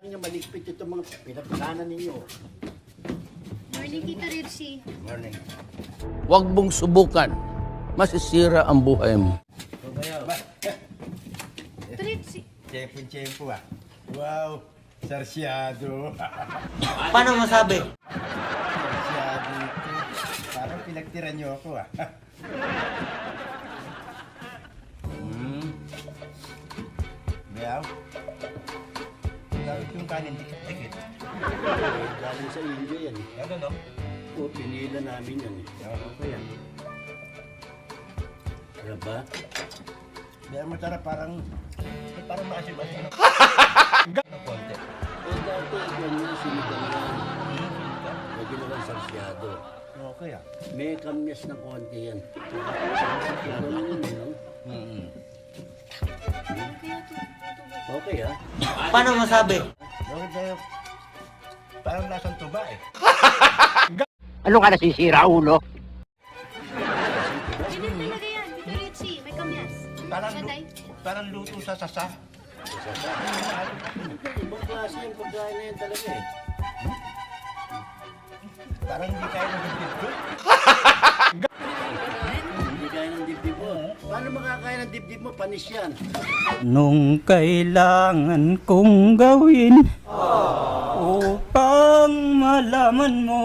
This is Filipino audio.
Nga maligpit ito mga pinagkanan ninyo. Morning, Tita Ritzy. Morning. Huwag mong subukan. Masisira ang buhay mo. Tita Ritzy. Tiyempo ah. Wow, sarsyado. Paano masabi? Sarsyado ito. Parang pinagtira niyo ako ah. Meow. Dapat yung kanin dikit-dikit. Galing sa India yan. Ano no? O, pinila namin yan eh. Oo ko yan. Ano ba? Meron mo tara parang maasim-asim. Ng konti. Eh dati ganyan sinigang yan. Lagi naman sarsyado. Okay ah. May kamyas ng konti yan. Okay ah. Paano masabi? Bakit tayo? Parang lasang tuba eh. Ano ka nasisira, ulo? Ganyan talaga yan, Tita Ritzy. May kamyas. Parang luto sa sasa. Ibang klase yung pagkain na yan talaga eh. Parang hindi kaya ng dibdib ko. Hindi kaya ng dibdib mo. Paano makakaya ng dibdib mo? Panis yan. Nung kailangan kong gawin upang malaman mo